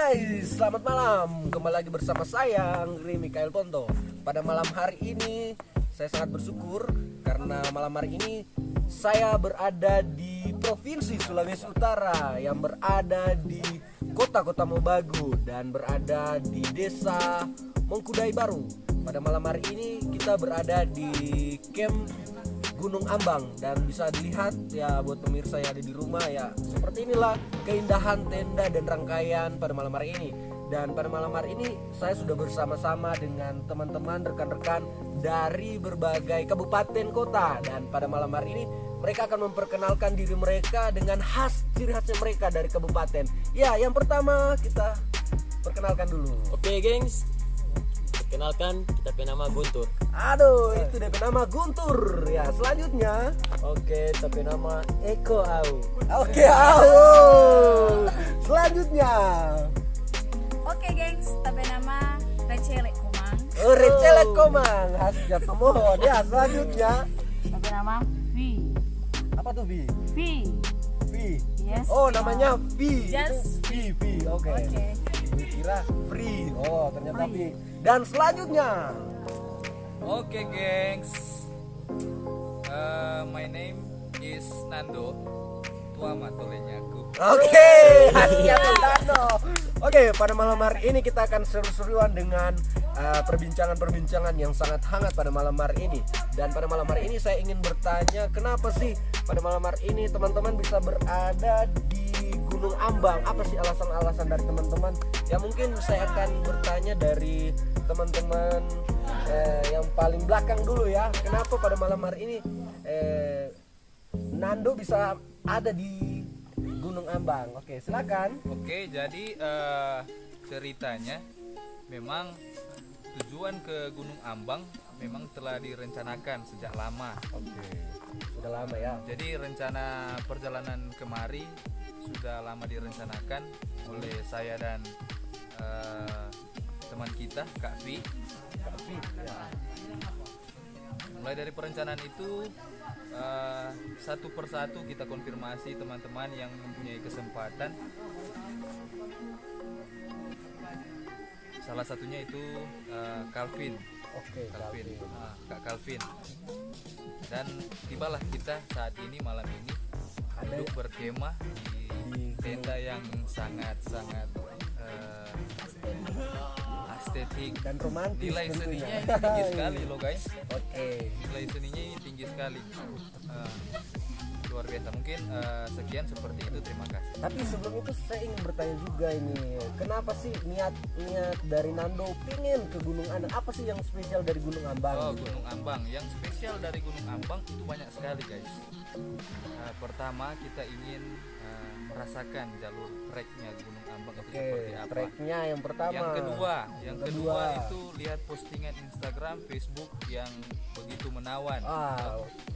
guys, selamat malam. Kembali lagi bersama saya, Angri Mikael Ponto. Pada malam hari ini, saya sangat bersyukur karena malam hari ini saya berada di Provinsi Sulawesi Utara yang berada di Kota Mobagu dan berada di Desa Mengkudai Baru. Pada malam hari ini kita berada di camp Gunung Ambang dan bisa dilihat ya buat pemirsa yang ada di rumah ya, seperti inilah keindahan tenda dan rangkaian pada malam hari ini. Dan pada malam hari ini saya sudah bersama-sama dengan teman-teman rekan-rekan dari berbagai kabupaten kota, dan pada malam hari ini mereka akan memperkenalkan diri mereka dengan ciri khasnya mereka dari kabupaten. Ya, yang pertama kita perkenalkan dulu. Oke, gengs. Perkenalkan, kita punya nama Guntur. Aduh, itu DP nama Guntur. Ya, selanjutnya. Oke, tapi nama Eko Au. Oke, au. Selanjutnya. Oke gengs, tapi nama Recele Komang. Oh, Recele Komang, khasnya pemohon. Ya, selanjutnya. Tapi nama Vi. Apa tuh, Vi? Vi. Vi. Yes. Oh, namanya Vi. Just Vi, Vi. Oke. Oke. Kira free. Oh, ternyata Vi. Dan selanjutnya. Oke, gengs. My name is Nando. Tua matolenya aku. Oke, khasnya Nando. Oke, pada malam hari ini kita akan seru-seruan dengan perbincangan-perbincangan yang sangat hangat pada malam hari ini. Dan pada malam hari ini saya ingin bertanya, kenapa sih pada malam hari ini teman-teman bisa berada di Gunung Ambang? Apa sih alasan-alasan dari teman-teman? Ya mungkin saya akan bertanya dari teman-teman yang paling belakang dulu ya. Kenapa pada malam hari ini Nando bisa ada di Gunung Ambang? Oke, silakan. Oke, jadi ceritanya memang tujuan ke Gunung Ambang memang telah direncanakan sejak lama. Oke, sudah lama ya. Jadi rencana perjalanan kemari sudah lama direncanakan oleh saya dan teman kita Kak Vi. Tapi ya. Mulai dari perencanaan itu satu persatu kita konfirmasi teman-teman yang mempunyai kesempatan. Salah satunya itu Calvin. Oke, Calvin, Kak Calvin. Dan tibalah kita saat ini malam ini duduk berkemah di tenda yang sangat-sangat estetik dan romantis. Nilai tentunya. seninya ini tinggi sekali loh guys. Oke. Nilai seninya ini tinggi sekali. Luar biasa. Mungkin sekian seperti itu, terima kasih. Tapi sebelum itu saya ingin bertanya juga ini, kenapa sih niat dari Nando pingin ke Gunung Ambang? Apa sih yang spesial dari Gunung Ambang? Oh, Gunung Ambang. Yang spesial dari Gunung Ambang itu banyak sekali guys. Pertama kita ingin merasakan jalur treknya Gunung Ambang itu Oke, seperti apa. treknya yang pertama. Yang kedua itu lihat postingan Instagram, Facebook yang begitu menawan.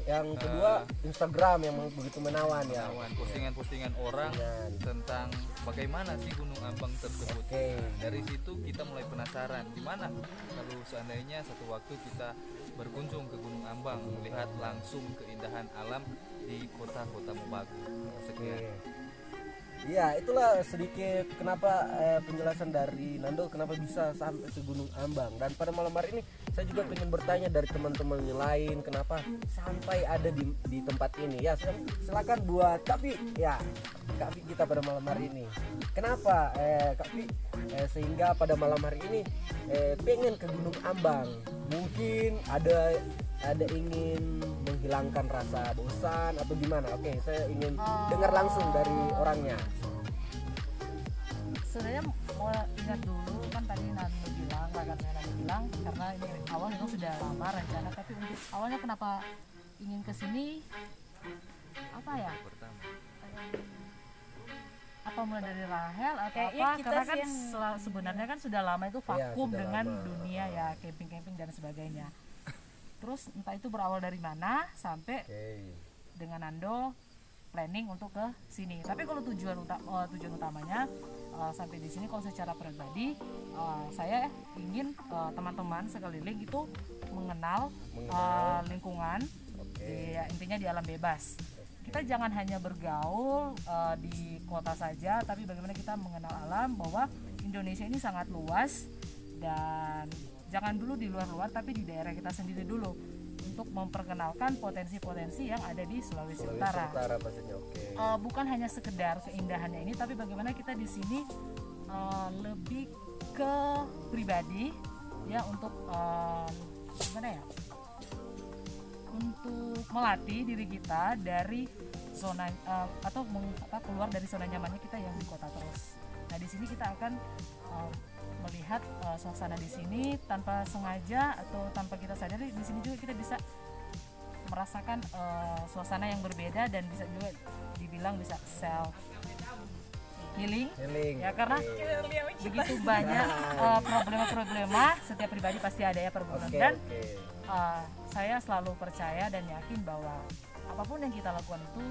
Yang kedua Instagram yang begitu menawan ya. Postingan-postingan orang tentang bagaimana sih Gunung Ambang tersebut. Oke. Dari situ kita mulai penasaran gimana kalau seandainya satu waktu kita berkunjung ke Gunung Ambang, melihat langsung keindahan alam di kota Mobagu. Sekian. Ya, itulah sedikit kenapa penjelasan dari Nando kenapa bisa sampai ke Gunung Ambang. Dan pada malam hari ini saya juga ingin bertanya dari teman-teman yang lain, kenapa sampai ada di tempat ini. Ya, silakan buat Kak Vi. Ya, Kak Vi kita pada malam hari ini. Kenapa Kak Vi sehingga pada malam hari ini pengen ke Gunung Ambang? Mungkin ada ingin menghilangkan rasa bosan atau gimana? Oke, saya ingin dengar langsung dari orangnya. Sebenarnya mau ingat dulu kan tadi Nando bilang, Nando bilang karena ini awal memang sudah lama rencana, tapi untuk awalnya kenapa ingin kesini apa ya? Apa mulai dari Rahel atau Kayaknya apa? kita Karena sih kan yang- sebenarnya kan sudah lama itu vakum sudah dengan lama. dunia ya camping-camping dan sebagainya. Terus entah itu berawal dari mana sampai dengan Nando planning untuk ke sini. Tapi kalau tujuan utamanya sampai di sini kalau secara pribadi saya ingin teman-teman sekeliling itu mengenal lingkungan, intinya di alam bebas. Kita jangan hanya bergaul di kota saja, tapi bagaimana kita mengenal alam, bahwa Indonesia ini sangat luas, dan jangan dulu di luar-luar tapi di daerah kita sendiri dulu untuk memperkenalkan potensi-potensi yang ada di Sulawesi Utara. Maksudnya, oke. Bukan hanya sekedar keindahannya ini, tapi bagaimana kita di sini lebih ke pribadi ya, untuk gimana ya, untuk melatih diri kita dari zona atau keluar dari zona nyamannya kita yang di kota terus. Nah di sini kita akan melihat suasana di sini tanpa sengaja atau tanpa kita sadari. Di sini juga kita bisa merasakan suasana yang berbeda, dan bisa juga dibilang bisa self healing ya, karena begitu banyak problema-problema, setiap pribadi pasti ada ya problem, dan saya selalu percaya dan yakin bahwa apapun yang kita lakukan itu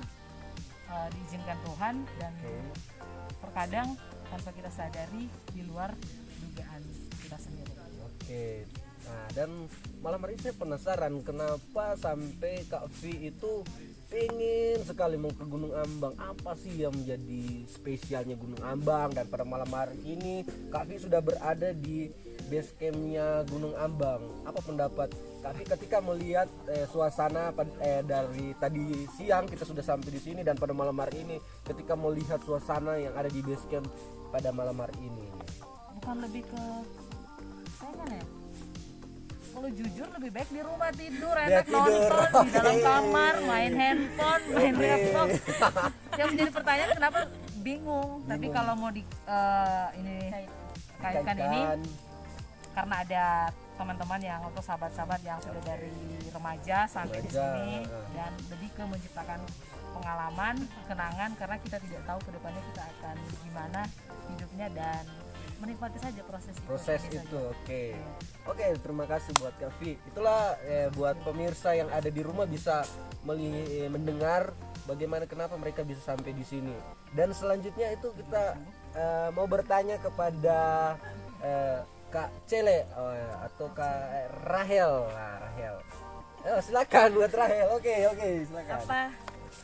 diizinkan Tuhan, dan terkadang tanpa kita sadari di luar dugaan kita sendiri. Oke. Nah, dan malam hari ini saya penasaran kenapa sampai Kak V itu pengen sekali mau ke Gunung Ambang. Apa sih yang menjadi spesialnya Gunung Ambang? Dan pada malam hari ini Kak V sudah berada di base campnya Gunung Ambang. Apa pendapat Kak V ketika melihat suasana dari tadi siang kita sudah sampai di sini, dan pada malam hari ini ketika melihat suasana yang ada di base camp pada malam hari ini? Bukan lebih ke pengen ya, kalau jujur lebih baik di rumah tidur, enak nonton di dalam kamar, main handphone, main laptop. Yang menjadi pertanyaan kenapa bingung. Tapi kalau mau ini kaitkan ini, karena ada teman-teman yang atau sahabat-sahabat yang sudah dari remaja sampai di sini, dan lebih ke menciptakan pengalaman, kenangan, karena kita tidak tahu kedepannya kita akan gimana hidupnya, dan menikmati saja proses itu. Oke, terima kasih buat Kak V. Itulah buat pemirsa yang ada di rumah bisa mendengar bagaimana kenapa mereka bisa sampai di sini. Dan selanjutnya itu kita mau bertanya kepada Kak Cele atau Kak Rahel. Nah, Rahel. Silakan buat Rahel. Oke, silakan. Apa?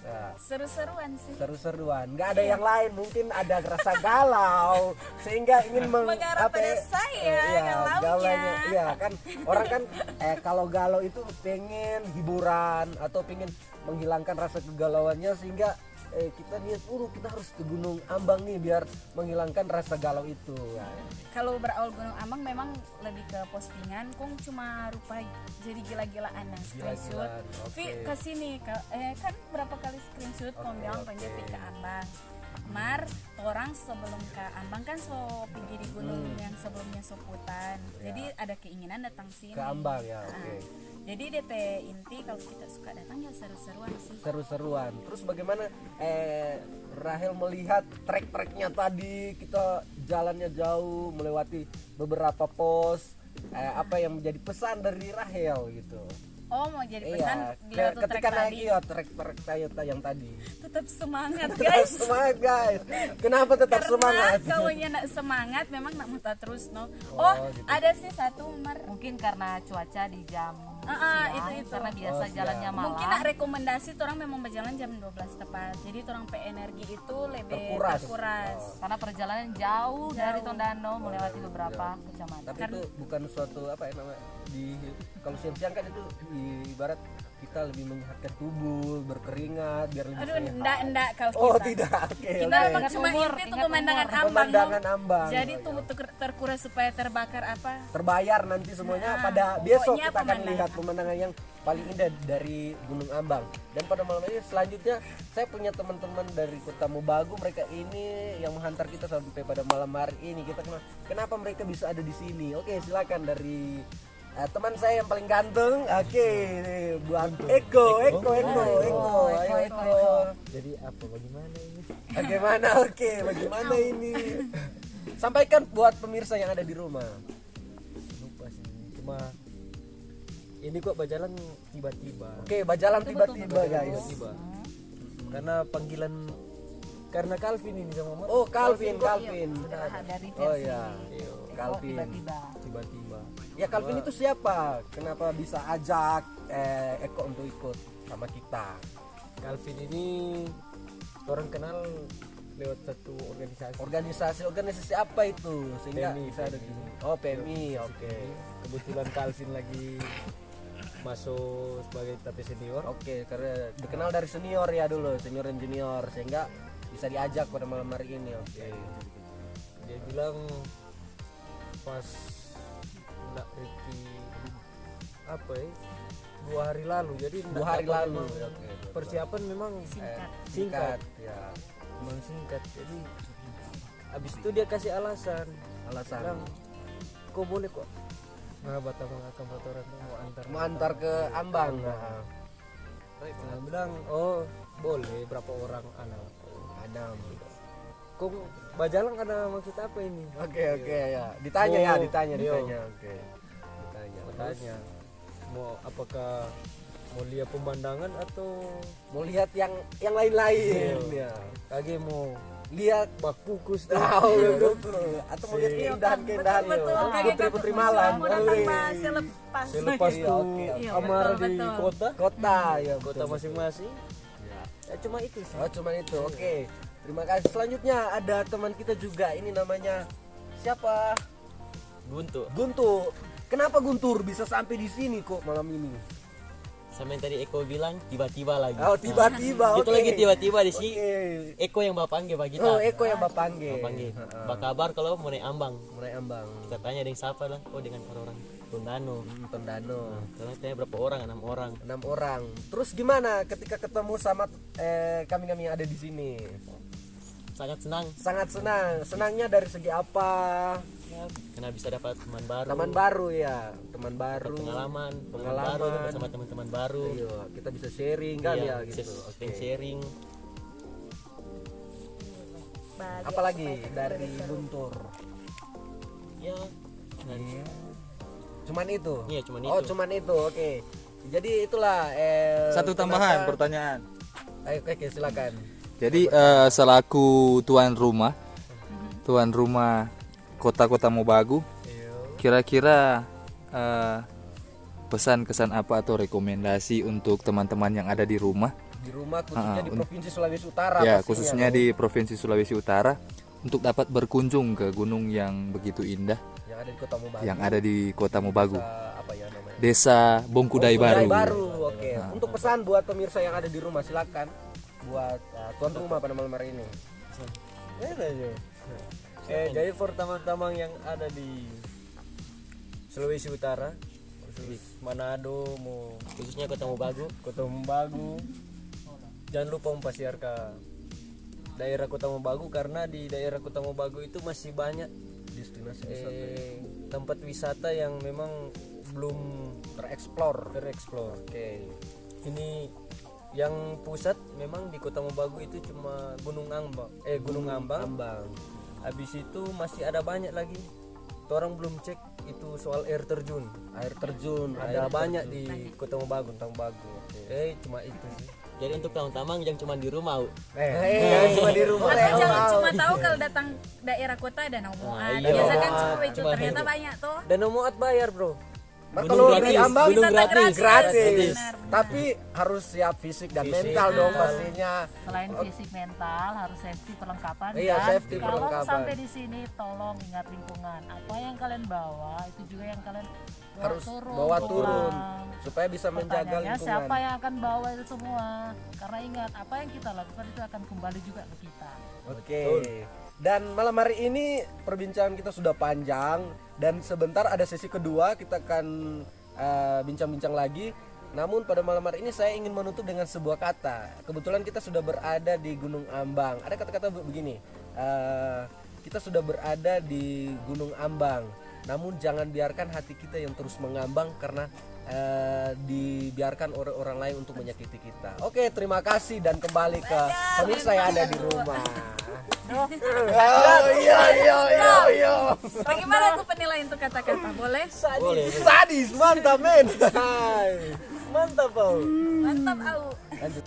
Nah, Seru-seruan sih. seru-seruan, nggak ada yang lain, mungkin ada rasa galau sehingga ingin Mengarah pada saya galaunya. Iya kan, orang kan kalau galau itu pengen hiburan atau pengen menghilangkan rasa kegalauannya, sehingga kita niat kita harus ke Gunung Ambang nih biar menghilangkan rasa galau itu ya. Kalau berawal Gunung Ambang memang lebih ke postingan, kong cuma rupa jadi gila-gilaan dan screenshot. Oke. Kesini kan berapa kali screenshot kong bilang pengen ke Ambang. Mar orang sebelum ke Ambang kan so pergi di gunung yang sebelumnya Soputan. Jadi ada keinginan datang sini. Ke Ambang ya, oke. Jadi DP inti kalau kita suka datang ya seru-seruan sih. Seru-seruan. Terus bagaimana Rahel melihat trek-treknya tadi, kita jalannya jauh melewati beberapa pos, apa yang menjadi pesan dari Rahel gitu? Oh, mau jadi pesan di waktu trek ketika naik tadi. trek Toyota yang tadi. Tetap semangat Tetap guys. semangat guys. Kenapa tetap semangat? Karena kalau nak semangat memang nak muntah terus no. Oh, gitu. ada sih satu Mar. mungkin karena cuaca di jam siang, itu. karena biasa siang. jalannya malam. Mungkin nak rekomendasi orang memang berjalan jam 12 tepat. Jadi orang energi itu lebih Terkuras. karena perjalanan jauh dari Tondano melewati beberapa kecamatan. Tapi itu bukan suatu apa ya namanya, di kalau siang-siang kan itu ibarat kita lebih menyehatkan tubuh, berkeringat biar lebih Aduh, sehat. enggak kalau kita. Oh tidak, oke. Kita memang cuma umur, inti tuh ingat pemandangan umur. ambang. Pemandangan no. ambang. Jadi tuh terkuras supaya terbakar apa? Terbayar nanti semuanya Nah, pada besok pokoknya kita akan pemandangan. lihat pemandangan yang paling indah dari Gunung Ambang. Dan pada malam ini selanjutnya saya punya teman-teman dari Kota Mobagu, mereka ini yang menghantar kita sampai pada malam hari ini. Kita kenapa mereka bisa ada di sini? Oke, silakan dari teman saya yang paling ganteng. Oke, buat Eko. Jadi apa bagaimana ini? Bagaimana? Oke, bagaimana ini? Sampaikan buat pemirsa yang ada di rumah. Lupa sih. Cuma ini kok berjalan tiba-tiba. Oke, berjalan tiba-tiba guys. Tiba-tiba. Karena panggilan karena Calvin ini sama Mama. Oh, Calvin. Dari Oh versi ya, Calvin. Tiba-tiba. Ya Calvin itu siapa? Kenapa bisa ajak Eko untuk ikut sama kita? Calvin ini orang kenal lewat satu organisasi apa itu sehingga PMI, bisa ada PMI. oh PMI oke. Kebetulan Calvin lagi masuk sebagai TP senior. Oke, karena dikenal dari senior ya dulu, senior dan junior sehingga bisa diajak pada malam hari ini. Oke. Dia bilang pas nak Ricky apa ya 2 hari lalu, jadi 2 hari dapat lalu. memang Oke. persiapan memang Singkat. singkat, Ya. memang singkat. Jadi abis itu dia kasih alasan bilang, kok boleh kok nah Batamang akan motoran mau Antar ke Ambang. Nah, Saya bilang oh boleh, berapa orang anak Adam. kok Bajalang ada maksud apa ini? Oke ya. Ditanya ya, Oh, ditanya. iya. Oke. Ditanya. Tanya mau apakah mau lihat pemandangan atau Mau lihat yang lain-lain ya. lagi mau Lihat bak kukus tuh. tahu betul. Atau mau lihat keindahan-keindahan betul. Kayak putri-putri kakak malam. mau datang Wih. pas selepas. Selepas Iya, tuh oke. Iya, amar betul, di betul. kota Kota ya, kota betul. masing-masing ya cuma itu sih. Oh, cuman itu. Oke. Terima kasih. Selanjutnya ada teman kita juga. Ini namanya siapa? Guntur. Kenapa Guntur bisa sampai di sini kok malam ini? Sama yang tadi Eko bilang tiba-tiba lagi. Oh, tiba-tiba. Itu Oke. lagi tiba-tiba di sini. Oke. Eko yang bapak panggil bagi kita. Oh, Eko yang Bapak panggil. Panggil. Bak kabar kalau mau naik ambang. Mulai Ambang. Kita tanya dengan siapa lah? Oh dengan orang Tondano. Tondano. Karena tanya berapa orang? 6 orang. 6 orang. Terus gimana ketika ketemu sama kami-kami yang ada di sini? Sangat senang Sangat senang. Senangnya dari segi apa? ya, karena bisa dapat teman baru. Teman baru ya, teman baru. Pengalaman Pengalaman. baru bersama teman-teman baru. Iya, kita bisa sharing kali ya Iya, gitu. sering sharing. Bahagia Apalagi supaya kita dari lebih seru. Guntur. Ya. Dan Cuman itu. Iya, cuman Oh, itu. cuman itu. Oke. Jadi itulah Satu tambahan kenapa- pertanyaan. Ayo, oke, silakan. Jadi selaku tuan rumah kota-kota Mobagu, kira-kira pesan kesan apa atau rekomendasi untuk teman-teman yang ada di rumah, Di rumah khususnya di untuk- Provinsi Sulawesi Utara ya pastinya, khususnya dong. di Provinsi Sulawesi Utara, untuk dapat berkunjung ke gunung yang begitu indah yang ada di Kota Mobagu. yang ada di Kota Mobagu, Apa ya namanya? Desa Bongkudai Bongkudai Baru. Oke. Untuk pesan buat pemirsa yang ada di rumah silakan buat tuan rumah pada malam hari ini. Jadi for tamang-tamang yang ada di Sulawesi Utara, khusus Manado, mau Khususnya Kota Mobagu. Kota Mobagu, jangan lupa mempersiar ke daerah Kota Mobagu, karena di daerah Kota Mobagu itu masih banyak Destinasi tempat wisata yang memang belum tereksplor. tereksplor. Oke. Ini yang pusat memang di Kota Mobagu itu cuma Gunung Ambang. Ambang. Habis itu masih ada banyak lagi. Orang belum cek itu soal air terjun. Air terjun Ada banyak di Kota Mobagu. Cuma itu sih. Jadi untuk tamang-tamang yang cuma di rumah. Jangan cuma di rumah. Atau jangan cuma tahu kalau datang daerah kota Danau Moat. iya. Biasa kan cuma itu, Cuma ternyata banyak tuh. Danau Moat bayar, bro. Nah, kalau di Ambang Gunung Wisata gratis. gratis. Benar. Tapi harus siap fisik dan Fisik, mental dong mental. pastinya. Selain fisik mental harus safety perlengkapan Iya, dan safety kalau perlengkapan. sampai di sini tolong ingat lingkungan. Apa yang kalian bawa itu juga yang kalian Harus turun, bawa pulang. turun supaya bisa menjaga Pertanyaannya lingkungan. siapa yang akan bawa itu semua? Karena ingat apa yang kita lakukan itu akan kembali juga ke kita. Oke. Dan malam hari ini perbincangan kita sudah panjang dan sebentar ada sesi kedua kita akan bincang-bincang lagi. Namun pada malam hari ini saya ingin menutup dengan sebuah kata. Kebetulan kita sudah berada di Gunung Ambang. Ada kata-kata begini. Kita sudah berada di Gunung Ambang. Namun jangan biarkan hati kita yang terus mengambang karena dibiarkan orang lain untuk menyakiti kita. Oke, terima kasih dan kembali ke pemirsa yang ada di rumah. Iya. Bagaimana tuh penilaian untuk kata-kata? Boleh? Sadis, mantap men. Mantap, Pak. Mantap, Au. Lanjut.